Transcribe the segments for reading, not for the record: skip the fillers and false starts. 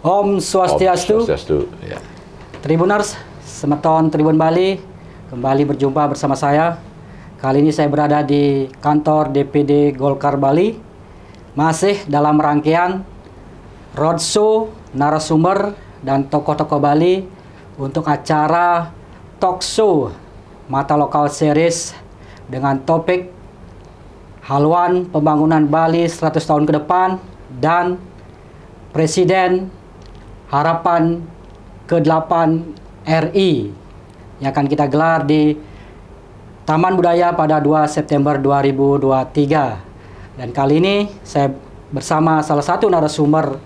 Om Swastiastu. Om Swastiastu. Ya. Tribuners, Semeton Tribun Bali, kembali berjumpa bersama saya. Kali ini saya berada di kantor DPD Golkar Bali, masih dalam rangkaian roadshow narasumber dan tokoh-tokoh Bali untuk acara talk show Mata Lokal Series dengan topik Haluan Pembangunan Bali 100 tahun ke depan dan Presiden Harapan ke-8 RI yang akan kita gelar di Taman Budaya pada 2 September 2023. Dan kali ini saya bersama salah satu narasumber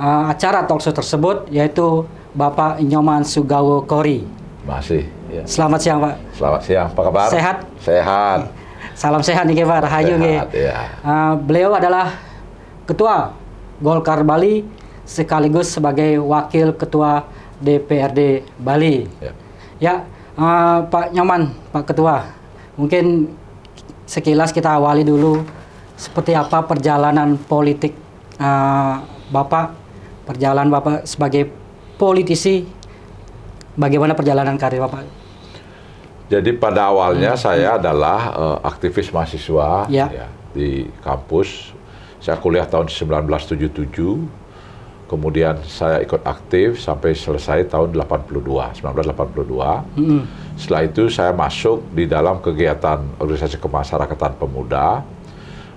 acara talk show tersebut, yaitu Bapak Nyoman Sugawo Kori. Masih. Ya. Selamat siang, Pak. Selamat siang. Apa kabar? Sehat? Sehat. Salam sehat nih, Pak. Rahayu Sehat, ya. Beliau adalah Ketua Golkar Bali sekaligus sebagai Wakil Ketua DPRD Bali. Ya. Ya, Pak Nyoman, Pak Ketua, mungkin sekilas kita awali dulu seperti apa perjalanan politik Bapak, perjalanan Bapak sebagai politisi, bagaimana perjalanan karir Bapak? Jadi pada awalnya saya adalah aktivis mahasiswa ya, di kampus. Saya kuliah tahun 1977, kemudian saya ikut aktif sampai selesai tahun 1982. Setelah itu saya masuk di dalam kegiatan organisasi kemasyarakatan pemuda,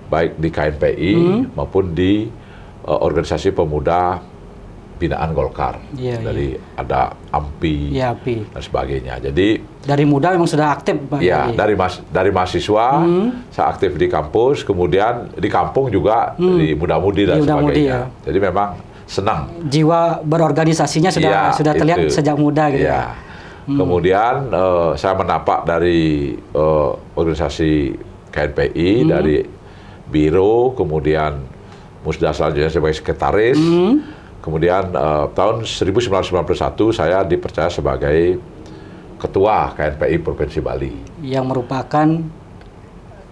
baik di KNPI maupun di organisasi pemuda binaan Golkar. Dari ada AMPI, dan sebagainya. Jadi dari muda memang sudah aktif, Pak? Ya, dari mahasiswa saya aktif di kampus, kemudian di kampung juga di muda-mudi dan sebagainya. Jadi memang senang. Jiwa berorganisasinya sudah terlihat sejak muda gitu. Ya. Kemudian saya menapak dari organisasi KNPI, dari biro, kemudian musda selanjutnya sebagai sekretaris. Kemudian tahun 1991 saya dipercaya sebagai Ketua KNPI Provinsi Bali. Yang merupakan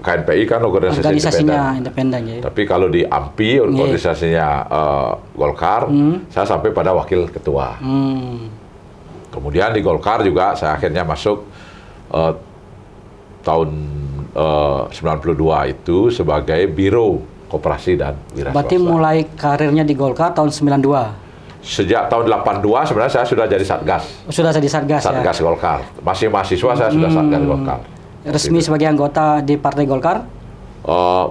KNPI kan organisasinya independen. Ya. Tapi kalau di AMPI organisasinya Golkar, saya sampai pada wakil ketua. Kemudian di Golkar juga saya akhirnya masuk tahun 92 itu sebagai Biro Koperasi dan Wira Swasta. Berarti mulai karirnya di Golkar tahun 92? Sejak tahun 82 sebenarnya saya sudah jadi Satgas. Sudah jadi Satgas, Satgas ya? Golkar. Masih mahasiswa saya sudah Satgas Golkar. Resmi sebagai anggota di Partai Golkar?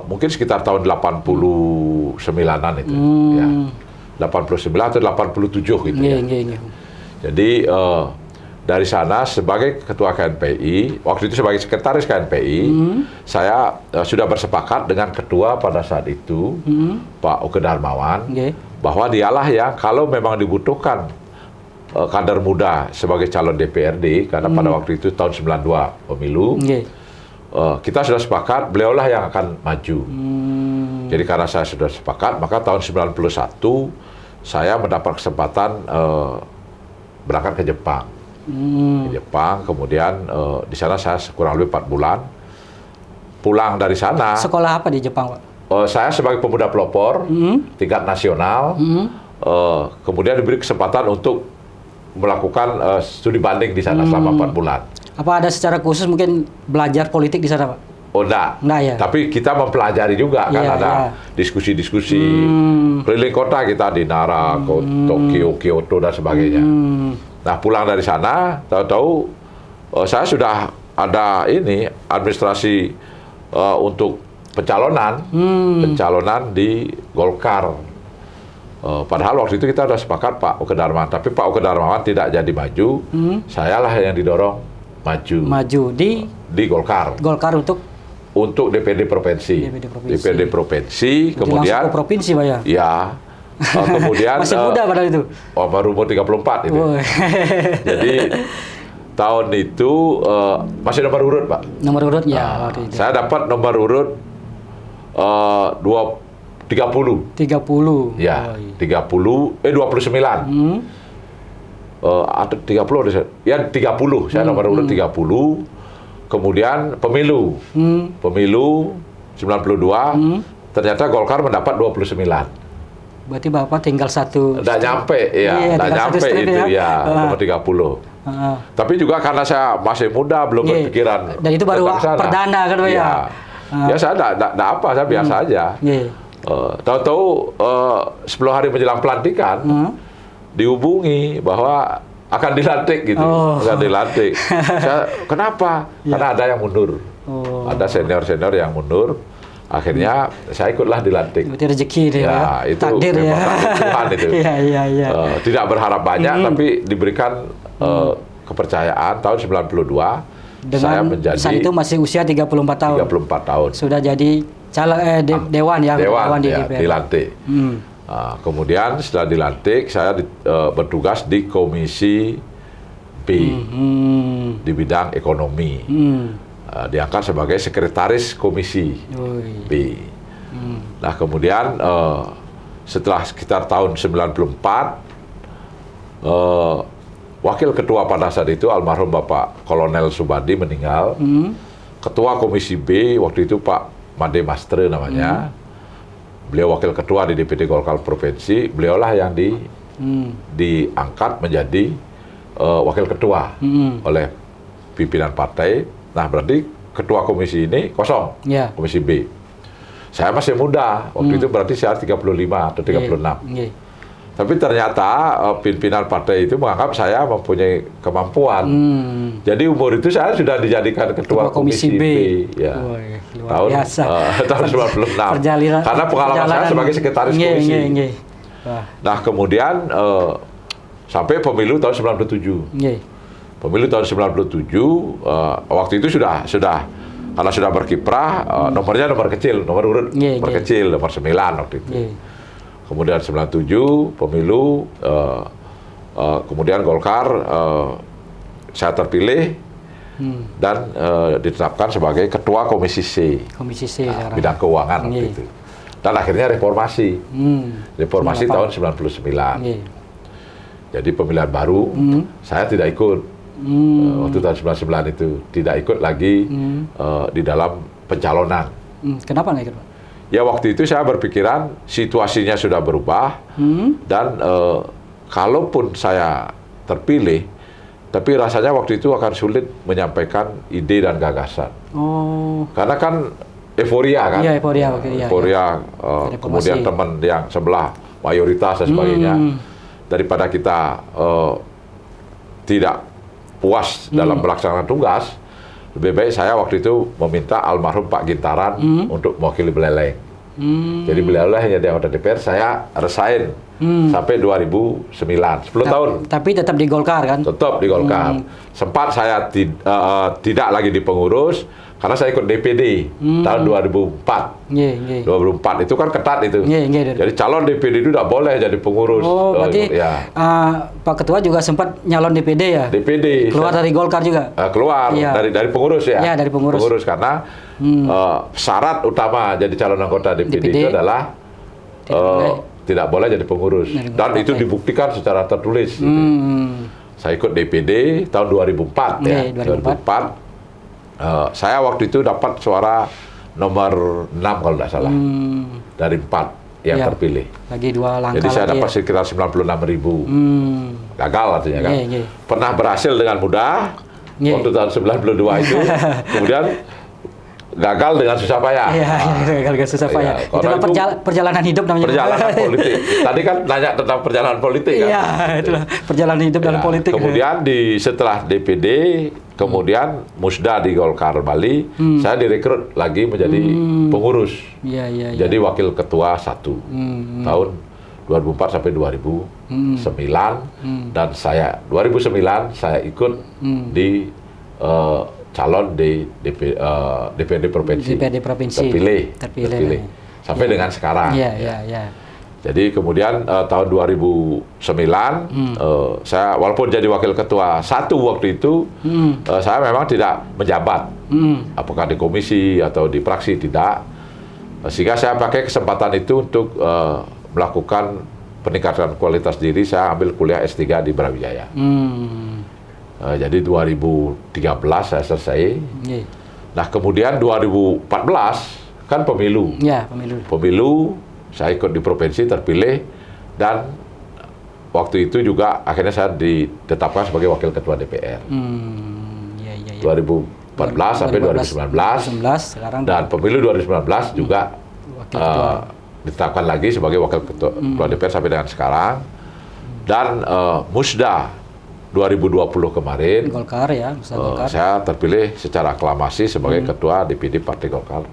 Mungkin sekitar tahun 89-an itu. Ya. 89 atau 87 gitu ya. Jadi dari sana sebagai Ketua KNPI, waktu itu sebagai Sekretaris KNPI, saya sudah bersepakat dengan Ketua pada saat itu, Pak Oke Darmawan, bahwa dialah yang kalau memang dibutuhkan kader muda sebagai calon DPRD, karena pada waktu itu tahun 92 pemilu, kita sudah sepakat, beliaulah yang akan maju. Jadi karena saya sudah sepakat, maka tahun 91 saya mendapat kesempatan berangkat ke Jepang. Ke Jepang, kemudian di sana saya kurang lebih 4 bulan. Pulang dari sana. Sekolah apa di Jepang, Pak? Saya sebagai pemuda pelopor tingkat nasional, kemudian diberi kesempatan untuk melakukan studi banding di sana selama 4 bulan. Apa ada secara khusus mungkin belajar politik di sana, Pak? Oh, enggak. Ya. Tapi kita mempelajari juga, kan ada diskusi-diskusi keliling kota kita di Nara, Tokyo, Kyoto, dan sebagainya. Nah, pulang dari sana, tahu-tahu saya sudah ada administrasi untuk pencalonan di Golkar. Padahal waktu itu kita sudah sepakat Pak Oke Darmawan, tapi Pak Oke Darmawan tidak jadi maju, sayalah yang didorong maju di Golkar. Golkar untuk DPD Provinsi. DPD Provinsi, kemudian langsung ke provinsi, Pak ya? Ya. Kemudian masih muda padahal itu. Baru umur 34 itu. Jadi tahun itu masih nomor urut, Pak. Nomor urut ya. Saya dapat nomor urut 30. Ya, 29. Atau 30 ya 30. Saya nomor urut 30. Kemudian pemilu 92 ternyata Golkar mendapat 29. Berarti Bapak tinggal satu. Nggak nyampe, ya, Iya, nggak tinggal satu nyampe strip itu ya. ya, nomor 30. Tapi juga karena saya masih muda, belum berpikiran. Dan itu baru tentang sana. perdana kan Pak ya? Ya, ya saya nggak apa, saya biasa aja. Iya. Tahu-tahu 10 hari menjelang pelantikan, dihubungi bahwa akan dilantik gitu, akan dilantik. Saya, kenapa? Karena ada yang mundur, ada senior-senior yang mundur. Akhirnya saya ikutlah dilantik. Berarti rezeki deh ya, itu takdir ya. takdir Tuhan itu. Iya. Tidak berharap banyak, tapi diberikan kepercayaan tahun 92. Dengan saya menjadi saat itu masih usia 34 tahun. 34 tahun. Sudah jadi dewan ya, dewan di ya, DPR. dilantik. Kemudian setelah dilantik, saya bertugas di Komisi B di bidang ekonomi. Diangkat sebagai sekretaris Komisi B. Nah kemudian setelah sekitar tahun 94, wakil ketua pada saat itu almarhum Bapak Kolonel Subandi meninggal. Ketua Komisi B waktu itu Pak Made Mastre namanya. Beliau wakil ketua di DPD Golkar Provinsi. Beliaulah yang diangkat menjadi wakil ketua oleh pimpinan partai. Nah, berarti ketua komisi ini kosong, Komisi B. Saya masih muda, waktu itu berarti saya 35 atau 36. Tapi ternyata pimpinan partai itu menganggap saya mempunyai kemampuan. Jadi umur itu saya sudah dijadikan ketua Komisi B. Ya. Tahun 96. Karena pengalaman saya sebagai sekretaris komisi. Nah, kemudian sampai pemilu tahun 97. Pemilu tahun 97, waktu itu sudah karena sudah berkiprah, nomornya nomor kecil, nomor urut nomor kecil, nomor 9 waktu itu. Kemudian 97 pemilu, kemudian Golkar saya terpilih dan ditetapkan sebagai ketua Komisi C. Komisi C bidang keuangan waktu itu. Dan akhirnya reformasi. Reformasi tahun 99. Jadi pemilihan baru, saya tidak ikut. Waktu tahun 99 itu tidak ikut lagi di dalam pencalonan. Kenapa nggak ikut, Pak? Ya waktu itu saya berpikiran situasinya sudah berubah dan kalaupun saya terpilih, tapi rasanya waktu itu akan sulit menyampaikan ide dan gagasan. Karena kan euforia kan? Iya, euforia waktu itu. Euforia, kemudian teman yang sebelah mayoritas dan sebagainya. Daripada kita tidak puas dalam melaksanakan tugas, lebih baik saya waktu itu meminta almarhum Pak Gintaran untuk mewakili Beleleng. Jadi beliau lah yang jadi anggota DPR, saya resign sampai 2009, 10 tahun. Tapi tetap di Golkar kan? Tetap di Golkar. Sempat saya tidak lagi di pengurus, karena saya ikut DPD tahun 2004. 2004 itu kan ketat itu. Jadi calon DPD itu tidak boleh jadi pengurus. Berarti Pak Ketua juga sempat nyalon DPD ya? DPD. Keluar dari Golkar juga? Keluar dari pengurus ya? Iya, dari pengurus. Karena syarat utama jadi calon anggota DPD itu adalah tidak boleh jadi pengurus. Dan itu dibuktikan secara tertulis. Saya ikut DPD tahun 2004 ya. 2004. Saya waktu itu dapat suara nomor 6 kalau tidak salah. Dari 4 yang terpilih. Lagi 2 langkah. Jadi saya dapat sekitar 96.000. Gagal artinya kan. Pernah berhasil dengan mudah waktu tahun 92 itu. Kemudian gagal dengan susah payah. Gagal dengan susah payah. Itulah perjalanan hidup namanya. Perjalanan politik. Tadi kan nanya tentang perjalanan politik kan. Iya, itulah perjalanan hidup dalam politik. Kemudian setelah DPD, kemudian Musda di Golkar Bali, saya direkrut lagi menjadi pengurus. Jadi wakil ketua 1 tahun 2004 sampai 2009 dan saya 2009 saya ikut di calon di DPD Provinsi. Terpilih. Sampai dengan sekarang. Jadi kemudian tahun 2009 saya walaupun jadi wakil ketua 1 waktu itu, saya memang tidak menjabat. Apakah di komisi atau di praksi, tidak. Sehingga saya pakai kesempatan itu untuk melakukan peningkatan kualitas diri. Saya ambil kuliah S3 di Brawijaya. Jadi 2013 saya selesai. Nah kemudian 2014 kan pemilu. Pemilu. Pemilu Saya ikut di provinsi, terpilih, dan waktu itu juga akhirnya saya ditetapkan sebagai wakil ketua DPR. Iya, iya, iya. 2014 sampai 2019. Sekarang Dan pemilu 2019 juga ditetapkan lagi sebagai wakil ketua DPR sampai dengan sekarang. Dan Musda 2020 kemarin, Golkar ya, Golkar. saya terpilih secara aklamasi sebagai ketua DPD Partai Golkar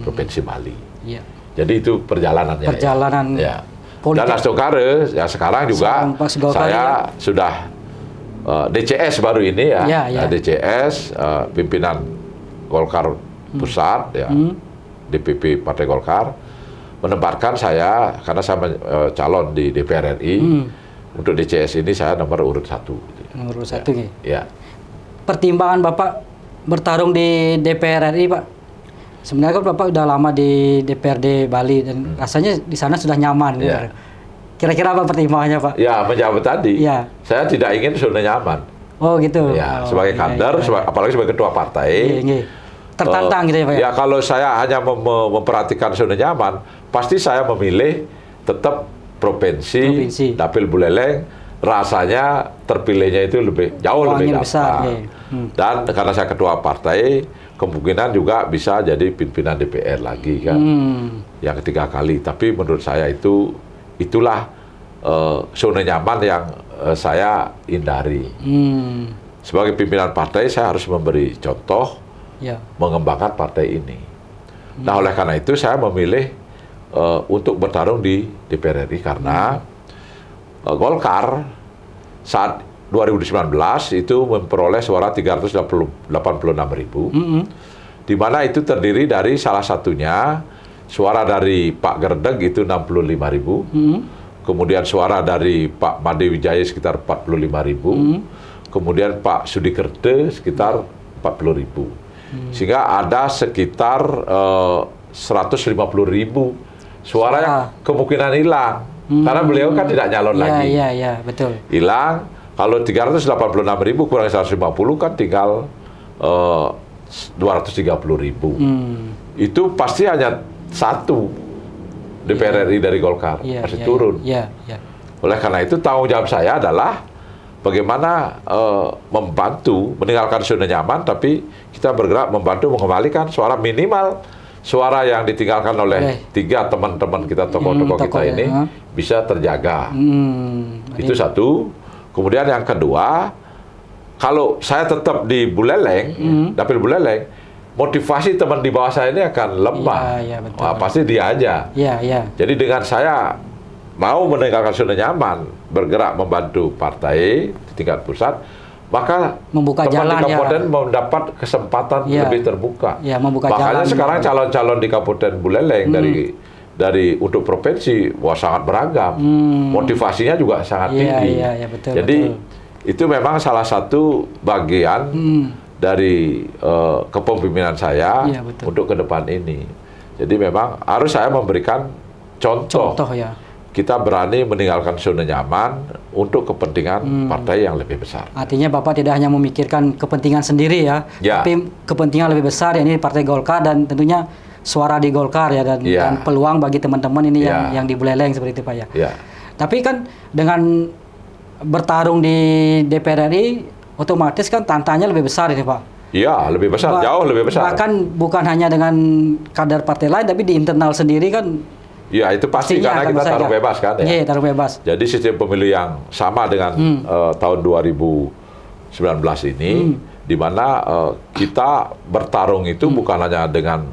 Provinsi Bali. Iya. Jadi itu perjalanannya. Perjalanan ya. politik. Dan Astokare ya sekarang juga saya sudah DCS baru ini ya, DCS pimpinan Golkar Pusat ya, DPP Partai Golkar menempatkan saya karena saya calon di DPR RI. Untuk DCS ini saya nomor urut 1. Nomor urut 1 ya. Pertimbangan Bapak bertarung di DPR RI, Pak. Sebenarnya kan Bapak udah lama di DPRD Bali dan rasanya di sana sudah nyaman. Ya. Kira-kira apa pertimbangannya, Pak? Ya, menjawab tadi. Ya. Saya tidak ingin zona nyaman. Oh, gitu. Ya, sebagai kader, apalagi sebagai ketua partai. Tertantang gitu ya, Pak. Ya, kalau saya hanya memperhatikan zona nyaman, pasti saya memilih tetap provinsi. Dapil Buleleng, rasanya terpilihnya itu jauh lebih gampang. Dan karena saya ketua partai, kemungkinan juga bisa jadi pimpinan DPR lagi kan, yang ketiga kali. Tapi menurut saya itulah zona nyaman yang saya hindari. Sebagai pimpinan partai, saya harus memberi contoh, mengembangkan partai ini. Nah, oleh karena itu saya memilih untuk bertarung di DPR RI karena Golkar saat 2019 itu memperoleh suara 386.000, di mana itu terdiri dari salah satunya suara dari Pak Gerdeg itu 65.000, kemudian suara dari Pak Made Wijaya sekitar 45.000, kemudian Pak Sudikerte sekitar 40.000, sehingga ada sekitar 150.000 suara yang kemungkinan hilang karena beliau kan tidak nyalon lagi. Iya, betul. Hilang. Kalau 386.000 kurang 150 kan tinggal 230.000. Itu pasti hanya satu DPR RI dari Golkar pasti turun. Oleh karena itu tanggung jawab saya adalah bagaimana membantu meninggalkan zona nyaman, tapi kita bergerak membantu mengembalikan suara minimal. Suara yang ditinggalkan oleh 3 teman-teman kita, tokoh-tokoh kita ini bisa terjaga. Itu satu. Kemudian yang kedua, kalau saya tetap di Buleleng, dapil Buleleng, motivasi teman di bawah saya ini akan lemah. Wah, pasti dia aja. Jadi dengan saya mau meninggalkan zona nyaman, bergerak membantu partai di tingkat pusat, maka membuka teman jalan, di kabupaten mendapat kesempatan lebih terbuka. Makanya sekarang calon-calon di Kabupaten Buleleng dari untuk provinsi sangat beragam. Motivasinya juga sangat tinggi. Jadi itu memang salah satu bagian dari kepemimpinan saya untuk ke depan ini. Jadi memang harus saya memberikan contoh. Kita berani meninggalkan zona nyaman untuk kepentingan partai yang lebih besar. Artinya Bapak tidak hanya memikirkan kepentingan sendiri tapi kepentingan lebih besar, ini Partai Golkar dan tentunya suara di Golkar dan peluang bagi teman-teman ini yang di Buleleng seperti itu, Pak ya. Tapi kan dengan bertarung di DPR RI, otomatis kan tantangannya lebih besar ini, Pak. Iya, lebih besar, jauh lebih besar. Bahkan bukan hanya dengan kader partai lain, tapi di internal sendiri kan. Ya, itu pasti karena kita tarung bebas kan ya. Iya, tarung bebas. Jadi sistem pemilu yang sama dengan tahun 2019 ini, di mana kita bertarung itu bukan hanya dengan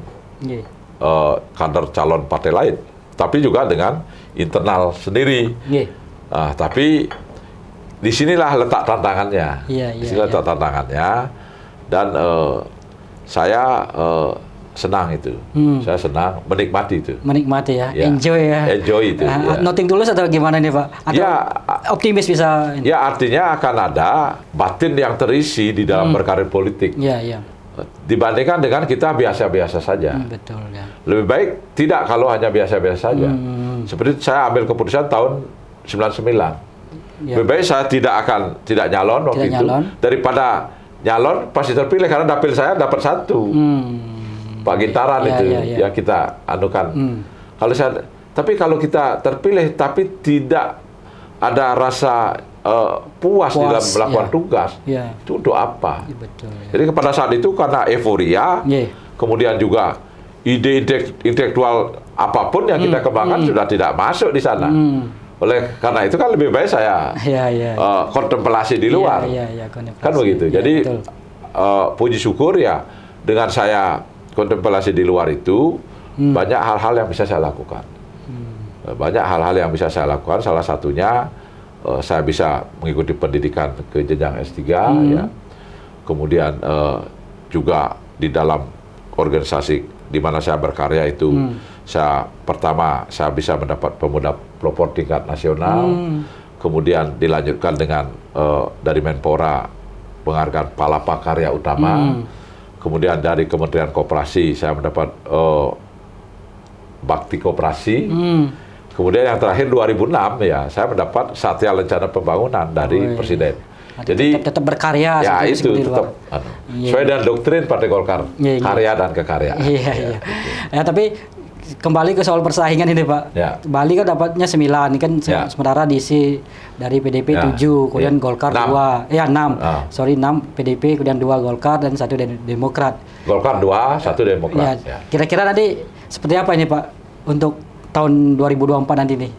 kader calon partai lain, tapi juga dengan internal sendiri. Tapi disinilah letak tantangannya. Disinilah letak tantangannya, dan saya senang itu. Saya senang menikmati itu. Menikmati enjoy Enjoy itu. Nothing tulus atau gimana nih, Pak? Atau optimis bisa? Ya, artinya akan ada batin yang terisi di dalam berkarir politik. Dibandingkan dengan kita biasa-biasa saja. Betul ya. Lebih baik tidak kalau hanya biasa-biasa saja. Seperti saya ambil keputusan tahun 99. Lebih baik saya tidak nyalon waktu itu daripada nyalon pasti terpilih karena dapil saya dapat 1. Pak Gintaran yang kita anukan. Kalau saya Tapi kalau kita terpilih tapi tidak ada rasa puas di dalam melakukan tugas, itu untuk apa? Betul, ya. Jadi pada saat itu karena euforia, kemudian juga ide intelektual apapun yang kita kembangkan sudah tidak masuk di sana. Oleh karena itu kan lebih baik saya kontemplasi di luar, kan begitu. Jadi puji syukur ya dengan saya kontemplasi di luar itu banyak hal-hal yang bisa saya lakukan. Banyak hal-hal yang bisa saya lakukan. Salah satunya saya bisa mengikuti pendidikan ke jenjang S3, ya. Kemudian juga di dalam organisasi di mana saya berkarya itu, pertama saya bisa mendapat pemuda pelopor tingkat nasional, kemudian dilanjutkan dengan dari Menpora penghargaan Palapa Karya Utama, kemudian dari Kementerian Koperasi saya mendapat Bakti Koperasi. Kemudian yang terakhir 2006 ya saya mendapat Satya Lencana Pembangunan dari Presiden. Jadi tetap berkarya. Ya itu tetap sesuai dengan doktrin Partai Golkar, karya dan kekaryaan. Ya, tapi kembali ke soal persaingan ini Pak. Bali kan dapatnya 9, ini kan sementara diisi dari PDP 7, kemudian Golkar 2, 6. Sorry 6 PDP, kemudian 2 Golkar dan 1 Demokrat. Golkar 2, 1 Demokrat. Kira-kira nanti seperti apa ini Pak untuk tahun 2024 nanti nih?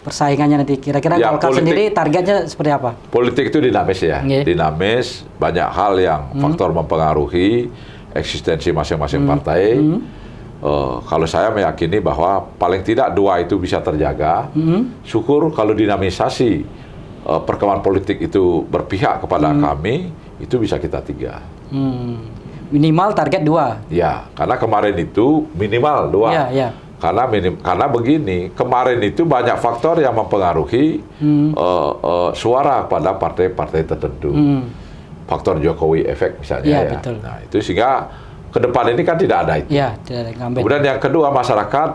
Persaingannya nanti kira-kira Golkar sendiri targetnya seperti apa? Politik itu dinamis ya. Dinamis, banyak hal yang faktor mempengaruhi eksistensi masing-masing partai. Kalau saya meyakini bahwa paling tidak 2 itu bisa terjaga. Syukur kalau dinamisasi perkembangan politik itu berpihak kepada kami, itu bisa kita 3. Minimal target 2. Ya, karena kemarin itu minimal 2. Karena begini, kemarin itu banyak faktor yang mempengaruhi suara pada partai-partai tertentu. Faktor Jokowi efek misalnya ya. Betul. Nah, itu sehingga ke depan ini kan tidak ada itu. Tidak ada incumbent. Kemudian yang kedua, masyarakat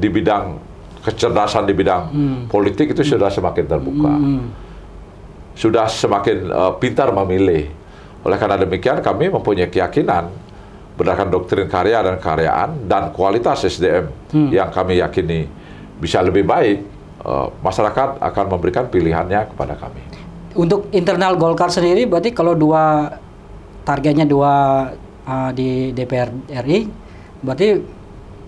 di bidang kecerdasan di bidang politik itu sudah semakin terbuka. Sudah semakin pintar memilih. Oleh karena demikian kami mempunyai keyakinan berdasarkan doktrin karya dan karyaan dan kualitas SDM yang kami yakini bisa lebih baik, masyarakat akan memberikan pilihannya kepada kami. Untuk internal Golkar sendiri, berarti kalau targetnya 2 di DPR RI, berarti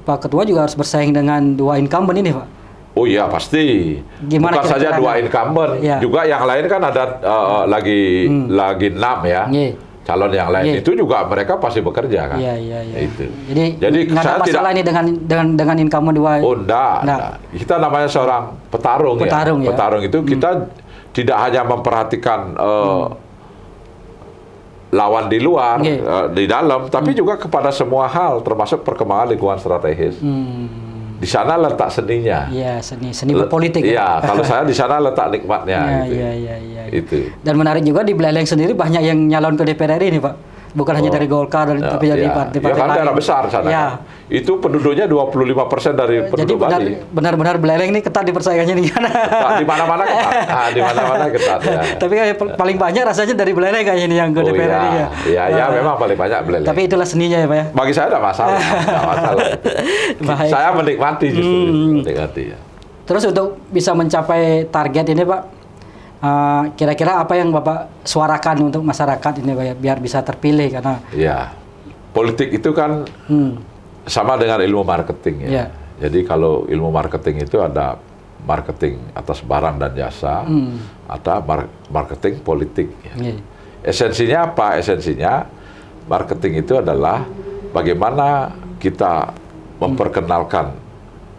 Pak Ketua juga harus bersaing dengan 2 incumbent ini, Pak? Oh iya pasti. Gimana bukan saja 2 incumbent, juga yang lain kan ada lagi 6 ya. Calon yang lain itu juga mereka pasti bekerja kan. Itu. Jadi nggak ada masalah ini dengan incumbent 2. Oh enggak. Kita namanya seorang petarung ya. Petarung itu kita tidak hanya memperhatikan lawan di luar, di dalam, tapi juga kepada semua hal termasuk perkembangan lingkungan strategis. Di sana letak seninya. Iya, seni berpolitik. Iya, kalau saya di sana letak nikmatnya. Itu. Dan menarik juga di Buleleng sendiri banyak yang nyalon ke DPR RI nih Pak. Bukan hanya dari Golkar, tapi dari partai-partai lain. Ya kan daerah besar sana. Itu penduduknya 25% dari penduduk Bali. Jadi benar-benar Buleleng ini ketat di persaingannya nih. Di mana-mana ketat. Di mana-mana ketat ya. Tapi paling banyak rasanya dari Buleleng kayaknya ini yang ke DPR RI ya. Iya, memang paling banyak Buleleng. Tapi itulah seninya ya Pak ya. Bagi saya tidak masalah. Saya menikmati justru. Menikmati ya. Terus untuk bisa mencapai target ini Pak, kira-kira apa yang Bapak suarakan untuk masyarakat ini Pak, biar bisa terpilih? Karena politik itu kan sama dengan ilmu marketing ya. Jadi kalau ilmu marketing itu ada marketing atas barang dan jasa, ada marketing politik ya. Esensinya apa? Esensinya marketing itu adalah bagaimana kita memperkenalkan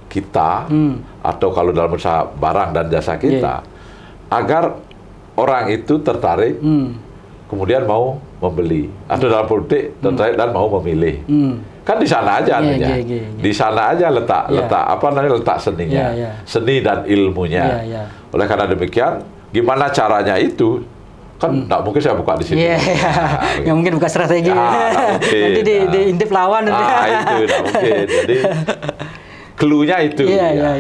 kita atau kalau dalam usaha barang dan jasa kita agar orang itu tertarik, kemudian mau membeli, atau dalam politik tertarik dan mau memilih. Kan di sana aja di sana aja letak letak seninya, seni dan ilmunya. Oleh karena demikian, gimana caranya itu? Kan nggak mungkin saya buka di sini. Nggak mungkin buka strategi. Nanti diintip lawan. Itu nggak mungkin. Jadi clue-nya itu.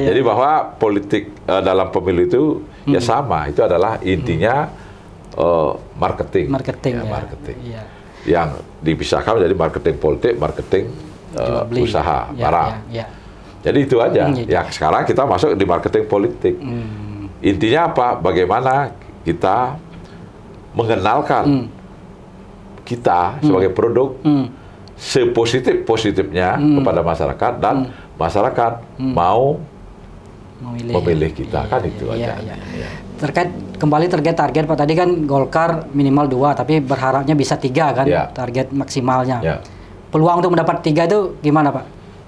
Jadi bahwa politik dalam pemilu itu ya sama. Itu adalah intinya marketing. Marketing. Yang dipisahkan menjadi marketing politik, marketing usaha barang. Jadi itu aja. Ya sekarang kita masuk di marketing politik. Intinya apa? Bagaimana kita mengenalkan kita sebagai produk sepositif-positifnya kepada masyarakat dan masyarakat mau memilih kita kan itu aja. Terkait target Pak tadi kan Golkar minimal 2 tapi berharapnya bisa 3 kan target maksimalnya. Peluang untuk mendapat 3 itu gimana Pak?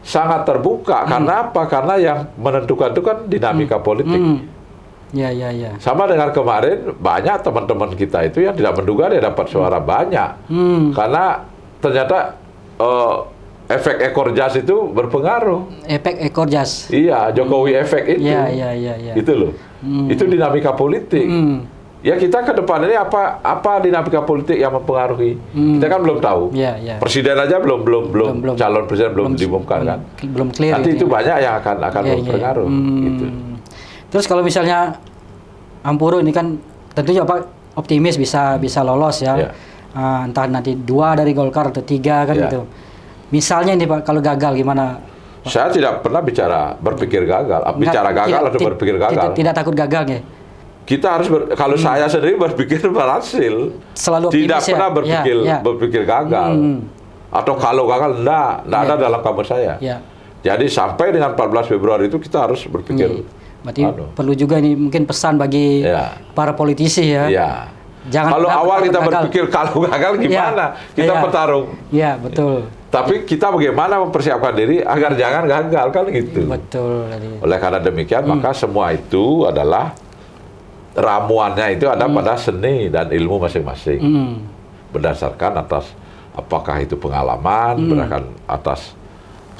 Sangat terbuka. Karena apa? Karena yang menentukan itu kan dinamika politik. Ya. Sama dengan kemarin banyak teman-teman kita itu yang tidak menduga dia dapat suara banyak. Karena ternyata efek ekor jas itu berpengaruh. Efek ekor jas. Iya, Jokowi efek itu. Iya. Itu loh. Itu dinamika politik. Ya kita ke depan ini apa dinamika politik yang mempengaruhi? Kita kan belum tahu. Presiden aja belum calon presiden belum diumumkan kan. Belum clear. Nanti itu banyak yang akan berpengaruh. Gitu. Terus kalau misalnya Ampuru ini kan tentunya Pak optimis bisa lolos ya. Entah nanti 2 dari Golkar atau 3 kan gitu. Misalnya ini Pak kalau gagal gimana? Pak? Saya tidak pernah berpikir gagal. Bicara gagal atau berpikir gagal. Tidak takut gagal ya. Kita harus kalau saya sendiri berpikir berhasil. Selalu tidak optimis, pernah berpikir gagal. Atau kalau gagal enggak ada dalam kamus saya. Jadi sampai dengan 14 Februari itu kita harus berpikir. Berarti perlu juga ini mungkin pesan bagi para politisi ya. Jangan kalau awal kita berpikir kalau gagal gimana? Kita bertarung. Iya, betul. Tapi kita bagaimana mempersiapkan diri agar jangan gagal kan gitu. Betul. Oleh karena demikian maka semua itu adalah ramuannya itu ada pada seni dan ilmu masing-masing. Berdasarkan atas apakah itu pengalaman, berdasarkan atas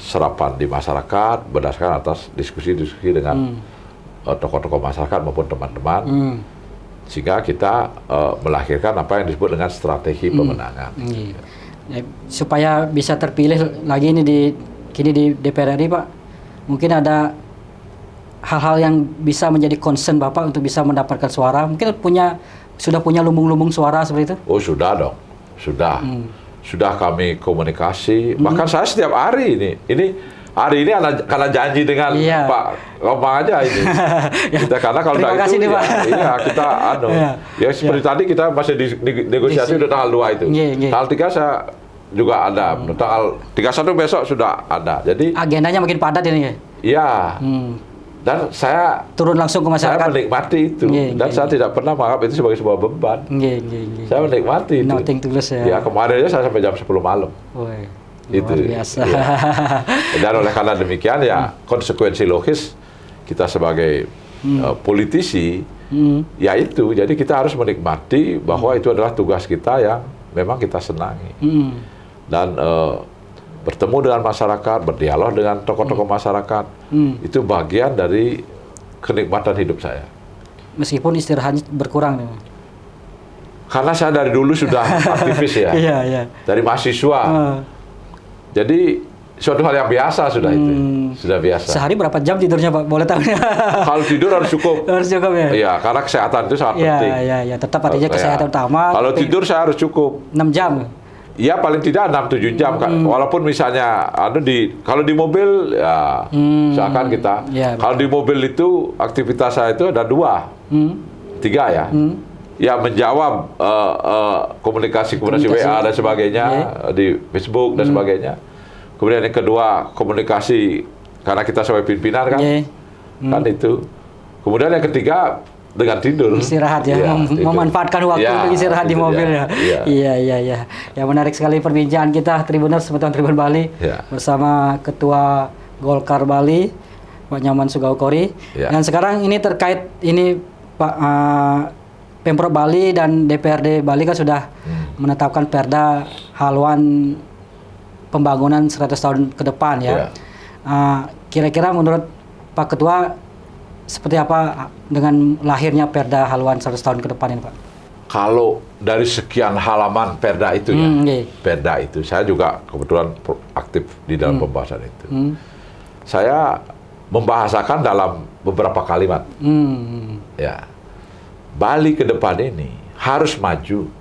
serapan di masyarakat, berdasarkan atas diskusi-diskusi dengan tokoh-tokoh masyarakat maupun teman-teman. Sehingga kita melahirkan apa yang disebut dengan strategi pemenangan. Supaya bisa terpilih lagi ini kini di DPR RI Pak, mungkin ada hal-hal yang bisa menjadi concern Bapak untuk bisa mendapatkan suara. Mungkin sudah punya lumbung-lumbung suara seperti itu? Oh sudah dong, sudah. Sudah kami komunikasi. Bahkan saya setiap hari ini hari ini karena janji dengan Pak Komang aja ini. Kita karena kalau Terima kasih itu nih, Pak. kita seperti tadi kita masih negosiasi udah tanggal 2 itu. Tanggal 3 saya juga ada. Tanggal 31 besok sudah ada. Jadi agendanya makin padat ini ya. Iya. Dan saya turun langsung ke masyarakat. Saya menikmati itu dan saya tidak pernah menganggap itu sebagai sebuah beban. Saya menikmati itu. Nothing tulus ya. Ya kemarin aja saya sampai jam 10 malam. Itu biasa. Dan oleh karena demikian ya konsekuensi logis kita sebagai politisi yaitu jadi kita harus menikmati bahwa itu adalah tugas kita yang memang kita senangi dan bertemu dengan masyarakat, berdialog dengan tokoh-tokoh masyarakat itu bagian dari kenikmatan hidup saya. Meskipun istirahatnya berkurang. Karena saya dari dulu sudah aktivis ya, dari mahasiswa. Jadi suatu hal yang biasa sudah itu, sudah biasa. Sehari berapa jam tidurnya Pak? Boleh tahu? Kalau tidur harus cukup. Harus cukup ya? Iya, karena kesehatan itu sangat penting. Iya. Tetap artinya kesehatan utama. Kalau tidur saya harus cukup. 6 jam? Iya, paling tidak 6-7 jam. Walaupun misalnya kalau di mobil, ya misalkan kita. Kalau di mobil itu aktivitas saya itu ada 2, 3 ya. Ya menjawab komunikasi WA dan sebagainya di Facebook dan sebagainya. Kemudian yang kedua komunikasi karena kita sebagai pimpinan kan, kan itu. Kemudian yang ketiga dengan tidur. Istirahat ya, memanfaatkan waktu untuk istirahat di mobil ya. Iya. Ya menarik sekali perbincangan kita Tribuners Semeton Tribun Bali bersama Ketua Golkar Bali Pak Nyoman Sugaukori. Dan sekarang ini terkait ini Pak Pemprov Bali dan DPRD Bali kan sudah menetapkan Perda haluan pembangunan 100 tahun ke depan ya. Kira-kira menurut Pak Ketua seperti apa dengan lahirnya Perda haluan 100 tahun ke depan ini Pak? Kalau dari sekian halaman Perda itu Perda itu saya juga kebetulan aktif di dalam pembahasan itu. Saya membahasakan dalam beberapa kalimat. Ya. Bali ke depan ini harus maju,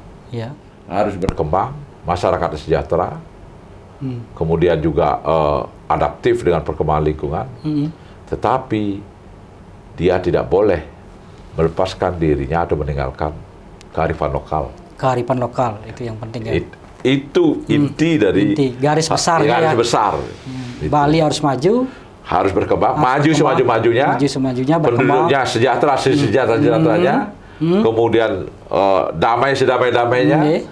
harus berkembang, masyarakat sejahtera, kemudian juga adaptif dengan perkembangan lingkungan, tetapi dia tidak boleh melepaskan dirinya atau meninggalkan kearifan lokal. Kearifan lokal itu yang penting ya. Itu inti dari garis besarnya garis ya. besar. Bali harus maju, harus berkembang, maju semaju-majunya, berkembang. penduduknya sejahtera sejahtera-sejahteranya, kemudian damai sedamai-damainya,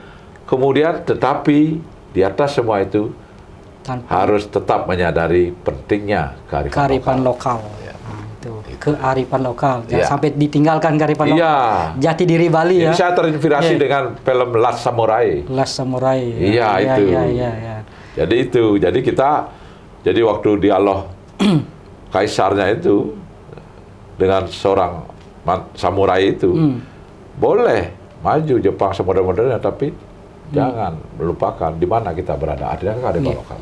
kemudian tetapi di atas semua itu harus tetap menyadari pentingnya kearifan lokal. Kearifan lokal, jangan sampai ditinggalkan kearifan lokal. Jati diri Bali ya. Ini saya terinspirasi dengan film Last Samurai. Last Samurai. Iya itu. Jadi itu, jadi waktu dialog kaisarnya itu dengan seorang samurai itu, boleh maju Jepang semodern-modernnya, tapi jangan melupakan di mana kita berada. Artinya kearifan lokal.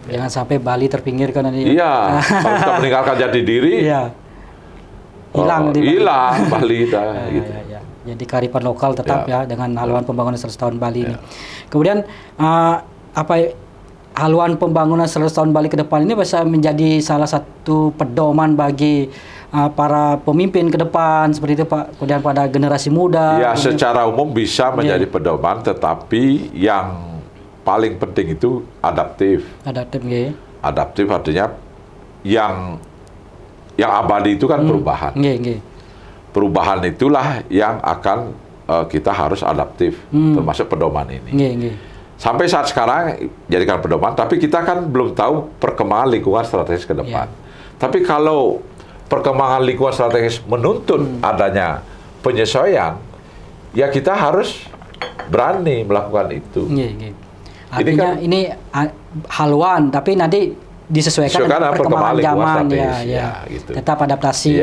Jangan sampai Bali terpinggirkan. Iya, kalau kita meninggalkan jati diri. Hilang Bali kita. Gitu. Jadi kearifan lokal tetap ya dengan haluan pembangunan 100 tahun Bali ini. Kemudian haluan pembangunan 100 tahun Bali ke depan ini bisa menjadi salah satu pedoman bagi para pemimpin ke depan seperti itu Pak. Kemudian pada generasi muda. Ya, secara umum bisa menjadi pedoman, tetapi yang paling penting itu adaptif. Adaptif artinya yang abadi itu kan perubahan. Perubahan itulah yang akan kita harus adaptif, termasuk pedoman ini. Sampai saat sekarang jadikan pedoman, tapi kita kan belum tahu perkembangan lingkungan strategis ke depan. Tapi kalau perkembangan lingkungan strategis menuntut adanya penyesuaian, ya kita harus berani melakukan itu. Artinya ini haluan, tapi nanti disesuaikan dengan perkembangan zaman gitu. Tetap adaptasi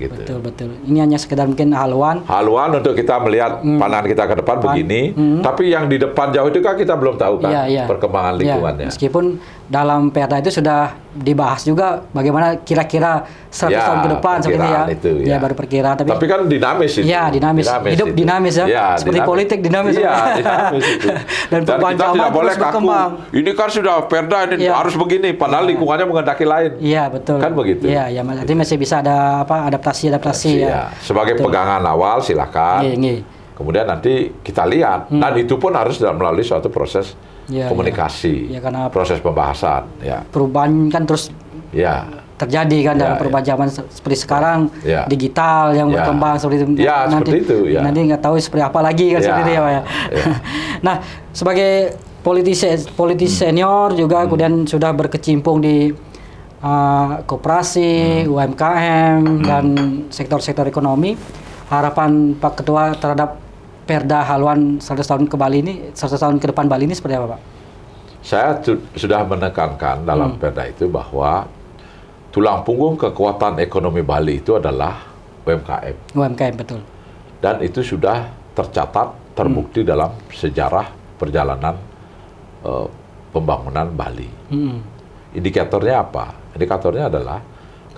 gitu. Betul. Ini hanya sekedar mungkin haluan untuk kita melihat pandangan kita ke depan begini, tapi yang di depan jauh itu kan kita belum tahu kan perkembangan lingkungannya. Meskipun dalam Perda itu sudah dibahas juga bagaimana kira-kira 100 tahun ke depan seperti itu ya. Baru perkiraan, tapi kan dinamis itu. Dinamis. Hidup itu dinamis ya. Seperti politik dinamis. Dinamis itu. Dan perubahan zaman terus berkembang. Ini kan sudah Perda ini harus begini, padahal lingkungannya menghendaki lain. Iya, betul. Kan begitu. Iya, nanti masih bisa ada adaptasi ya. Sebagai pegangan awal silakan. Kemudian nanti kita lihat, dan itu pun harus melalui suatu proses komunikasi, proses pembahasan. Perubahan kan terus terjadi kan dalam perubahan zaman seperti sekarang, digital yang berkembang seperti itu. Nanti nggak tahu seperti apa lagi kan seperti itu ya Pak ya. Nah, sebagai politisi senior juga kemudian sudah berkecimpung di koperasi, UMKM dan sektor-sektor ekonomi. Harapan Pak Ketua terhadap Perda haluan 100 tahun ke Bali ini, 100 tahun ke depan Bali ini seperti apa Pak? Saya sudah menekankan dalam Perda itu bahwa tulang punggung kekuatan ekonomi Bali itu adalah UMKM. UMKM, betul. Dan itu sudah tercatat, terbukti dalam sejarah perjalanan pembangunan Bali. Indikatornya apa? Indikatornya adalah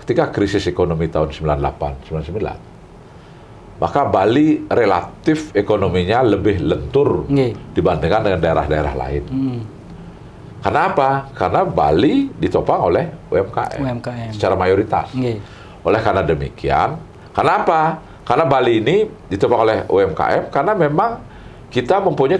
ketika krisis ekonomi tahun 98-99, maka Bali relatif ekonominya lebih lentur dibandingkan dengan daerah-daerah lain. Karena apa? Karena Bali ditopang oleh UMKM. Secara mayoritas. Oleh karena demikian, kenapa? Karena Bali ini ditopang oleh UMKM karena memang kita mempunyai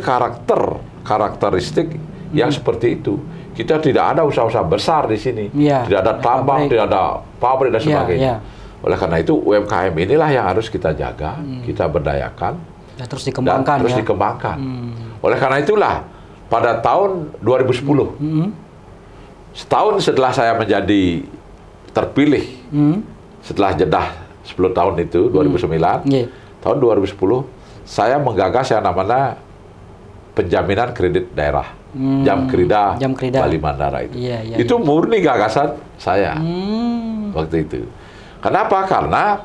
karakteristik yang seperti itu. Kita tidak ada usaha-usaha besar di sini. Tidak ada tambang, tidak ada pabrik dan sebagainya. Oleh karena itu UMKM inilah yang harus kita jaga, kita berdayakan, dan terus dikembangkan. Dikembangkan. Oleh karena itulah pada tahun 2010, setahun setelah saya menjadi terpilih, setelah jeda 10 tahun itu 2009, tahun 2010 saya menggagas yang namanya penjaminan kredit daerah. Jamkrida Bali Mandara itu. Itu murni gagasan saya waktu itu. Kenapa? Karena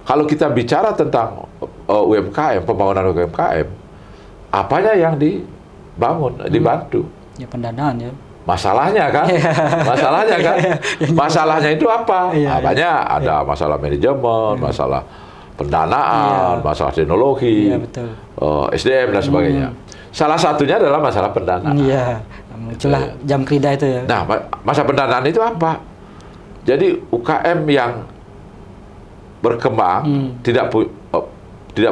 kalau kita bicara tentang UMKM, pembangunan UMKM, apanya yang dibangun, dibantu? Ya pendanaan ya. Masalahnya kan? Masalahnya itu apa? Apanya ada masalah manajemen, masalah pendanaan, masalah teknologi, SDM dan sebagainya. Salah satunya adalah masalah pendanaan. muncullah jam kerida itu ya. Nah, masa pendanaan itu apa? Jadi UKM yang berkembang tidak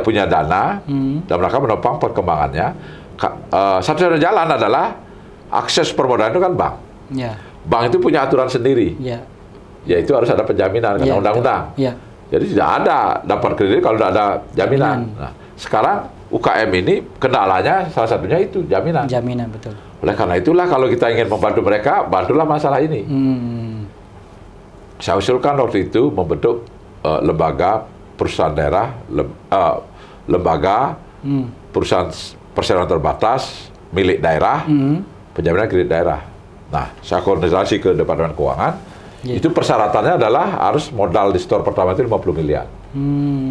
punya dana dalam rangka menopang perkembangannya. Satu-satunya jalan adalah akses permodalan itu kan bank. Ya. Bank itu punya aturan sendiri. Ya. Yaitu harus ada penjaminan karena undang-undang. Ya. Jadi tidak ada dapat kredit kalau tidak ada jaminan. Nah, sekarang UKM ini kendalanya salah satunya itu jaminan. Jaminan, betul. Oleh karena itulah kalau kita ingin membantu mereka, bantulah masalah ini. Saya usulkan waktu itu membentuk lembaga perusahaan daerah, lembaga perusahaan perseroan terbatas milik daerah, penjaminan kredit daerah. Nah, saya koordinasi ke Departemen Keuangan. Itu persyaratannya adalah harus modal di store pertama itu 50 miliar.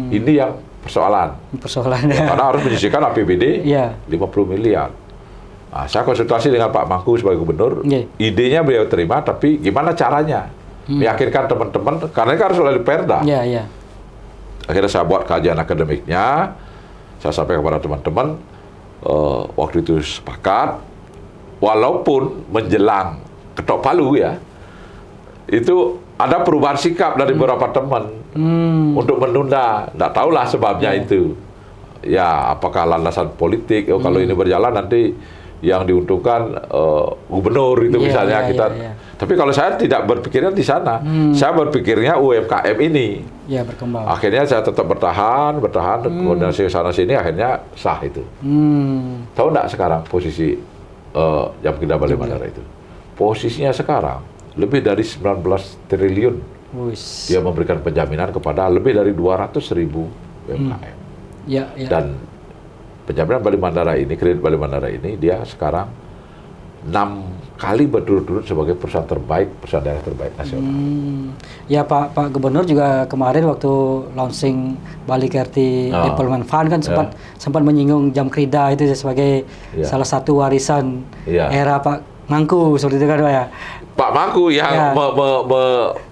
Ini yang persoalannya. Karena harus menyisihkan APBD 50 miliar. Nah, saya konsultasi dengan Pak Mangku sebagai gubernur. Idenya beliau terima, tapi gimana caranya? Meyakinkan teman-teman, karena ini harus melalui Perda. Akhirnya saya buat kajian akademiknya, saya sampaikan kepada teman-teman, waktu itu sepakat, walaupun menjelang ketok palu ya, itu ada perubahan sikap dari beberapa teman untuk menunda. Nggak tahulah sebabnya itu. Ya, apakah landasan politik? Kalau ini berjalan nanti yang diuntungkan gubernur itu misalnya kita. Tapi kalau saya tidak berpikirnya di sana. Saya berpikirnya UMKM ini. Ya, berkembang. Akhirnya saya tetap bertahan, koordinasi sana sini, akhirnya sah itu. Tahu nggak sekarang posisi jam kerja Balai Mandara itu? Posisinya sekarang lebih dari 19 triliun. Dia memberikan penjaminan kepada lebih dari 200.000 UMKM. Dan penjaminan Balai Mandara ini, kredit Balai Mandara ini, dia sekarang 6 kali berturut-turut sebagai perusahaan daerah terbaik nasional. Ya, Pak Gubernur juga kemarin waktu launching Bali Kerti Development Fund kan sempat menyinggung jam kerida itu sebagai salah satu warisan era Pak Mangku, seperti itu kan Pak ya. Pak Mangku yang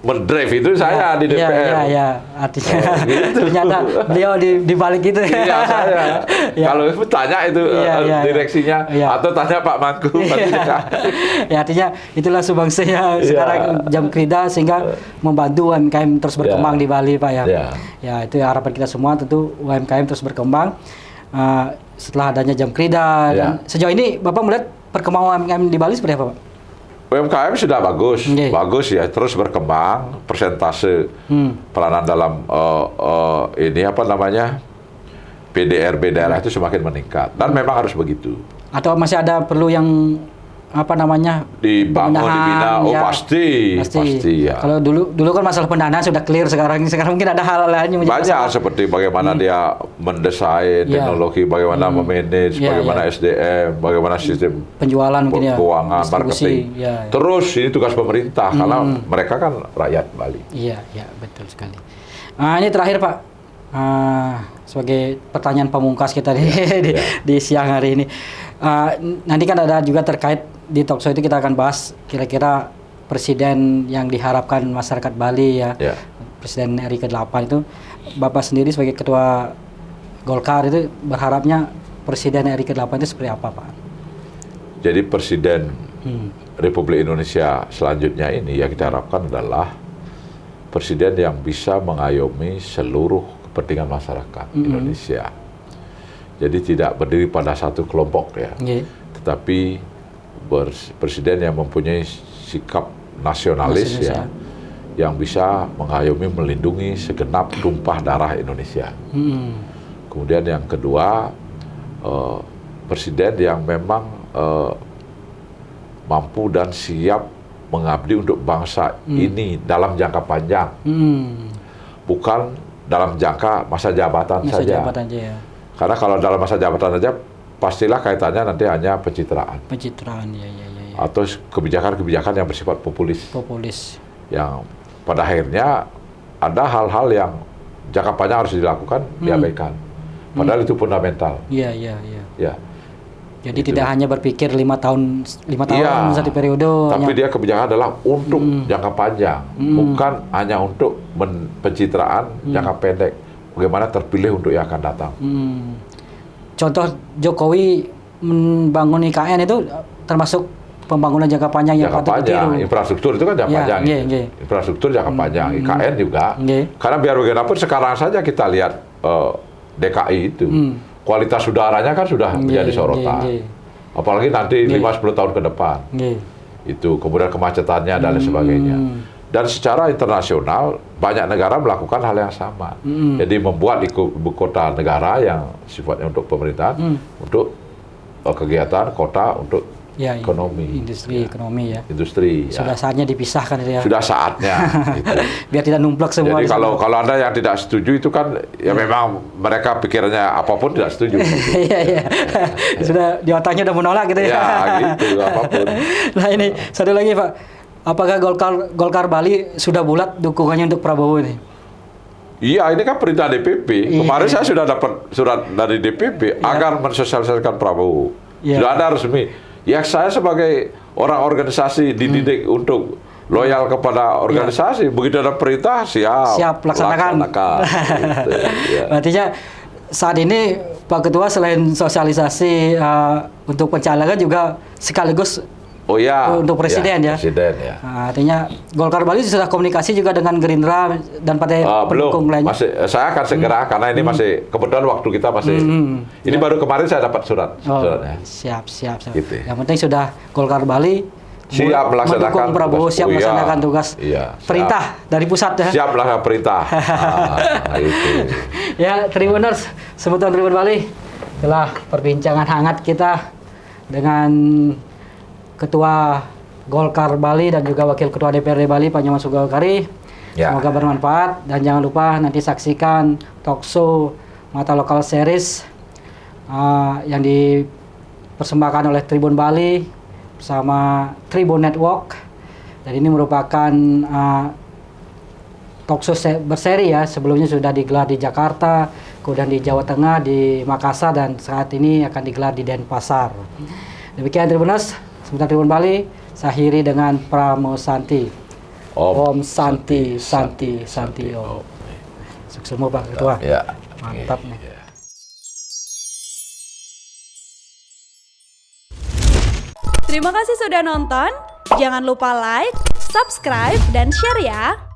mendrive itu saya di DPR. Artinya ternyata beliau di balik itu. Iya, saya. Kalau tanya itu direksinya atau tanya Pak Mangku. Ya, artinya itulah sumbangsinya sekarang jam kerida sehingga membantu UMKM terus berkembang di Bali, Pak ya. Ya, itu harapan kita semua, tentu UMKM terus berkembang setelah adanya jam kerida. Dan sejauh ini Bapak melihat perkembangan UMKM di Bali seperti apa, Pak? UMKM sudah bagus ya, terus berkembang, persentase peranan dalam PDRB daerah itu semakin meningkat, dan memang harus begitu. Atau masih ada perlu yang dibina? Pasti ya. Kalau dulu kan masalah pendanaan sudah clear, sekarang mungkin ada hal lain yang banyak masalah. Seperti bagaimana dia mendesain teknologi, bagaimana memanage, bagaimana SDM, bagaimana sistem penjualan mungkin keuangan, marketing. Terus ini tugas pemerintah karena mereka kan rakyat Bali. Iya, betul sekali. Ini terakhir Pak, sebagai pertanyaan pamungkas kita di siang hari ini. Nanti kan ada juga terkait di talkshow itu kita akan bahas kira-kira presiden yang diharapkan masyarakat Bali Presiden RI ke-8 itu. Bapak sendiri sebagai ketua Golkar itu berharapnya presiden RI ke-8 itu seperti apa, Pak? Jadi presiden Republik Indonesia selanjutnya ini yang kita harapkan adalah presiden yang bisa mengayomi seluruh kepentingan masyarakat Indonesia. Jadi tidak berdiri pada satu kelompok tetapi presiden yang mempunyai sikap nasionalis yang bisa mengayomi, melindungi segenap tumpah darah Indonesia. Kemudian yang kedua, presiden yang memang mampu dan siap mengabdi untuk bangsa ini dalam jangka panjang, bukan dalam jangka masa jabatan saja. Karena kalau dalam masa jabatan saja, pastilah kaitannya nanti hanya pencitraan. Atau kebijakan-kebijakan yang bersifat populis. Yang pada akhirnya ada hal-hal yang jangka panjang harus dilakukan, diabaikan. Padahal itu fundamental. Jadi tidak hanya berpikir 5 tahun satu periode. Tapi dia kebijakan adalah untuk jangka panjang, bukan hanya untuk pencitraan jangka pendek. Bagaimana terpilih untuk yang akan datang. Contoh Jokowi membangun IKN itu termasuk pembangunan jangka panjang yang jangka patut panjang. ditiru. Infrastruktur itu kan jangka Ya, panjang. nggih. Infrastruktur jangka panjang. IKN juga. Nggih. Karena biar bagaimanapun sekarang saja kita lihat DKI itu kualitas udaranya kan sudah menjadi sorotan. nggih. Apalagi nanti 5-10 tahun ke depan. Nggih. Itu kemudian kemacetannya dan lain sebagainya. Dan secara internasional banyak negara melakukan hal yang sama. Jadi membuat ibu kota negara yang sifatnya untuk pemerintahan, untuk kegiatan kota, untuk ekonomi, industri ekonomi ya. Industri. Sudah saatnya dipisahkan itu ya. Sudah saatnya. Gitu. Biar tidak numplak semua. Jadi kalau Anda yang tidak setuju itu kan ya memang mereka pikirannya apapun tidak setuju. Iya. Sudah di otaknya udah menolak gitu ya. Ya gitu apapun. Nah ini satu lagi Pak. Apakah Golkar Bali sudah bulat dukungannya untuk Prabowo ini? Iya, ini kan perintah DPP. Kemarin saya sudah dapat surat dari DPP agar mensosialisasikan Prabowo. Sudah ada resmi. Ya saya sebagai orang organisasi dididik untuk loyal kepada organisasi, begitu ada perintah siap laksanakan. Gitu, ya. Artinya saat ini Pak Ketua selain sosialisasi untuk pencalegan juga sekaligus untuk presiden ya. Presiden ya. Nah, artinya Golkar Bali sudah komunikasi juga dengan Gerindra dan partai pendukung lainnya. Saya akan segera karena ini masih kebetulan waktu kita masih. Ini baru kemarin saya dapat suratnya. Siap. Gitu. Yang penting sudah Golkar Bali siap melaksanakan mendukung Prabowo, siap melaksanakan tugas perintah dari pusat ya. Siap melaksanakan perintah. Itu. Ya, Tribuners, Sebutan Tribun Bali telah perbincangan hangat kita dengan Ketua Golkar Bali dan juga Wakil Ketua DPRD Bali Pak Nyoman Sugawakari. Semoga bermanfaat dan jangan lupa nanti saksikan talkshow Mata Lokal Series yang dipersembahkan oleh Tribun Bali bersama Tribun Network. Dan ini merupakan talkshow berseri ya. Sebelumnya sudah digelar di Jakarta, kemudian di Jawa Tengah, di Makassar, dan saat ini akan digelar di Denpasar. Demikian Tribuners, Sebutan Tribun Bali, saya akhiri dengan Pramo Santi. Om Santi Om. Sukses semua Pak Ketua. Ya. Mantap nih. Terima kasih sudah nonton. Jangan lupa like, subscribe, dan share ya.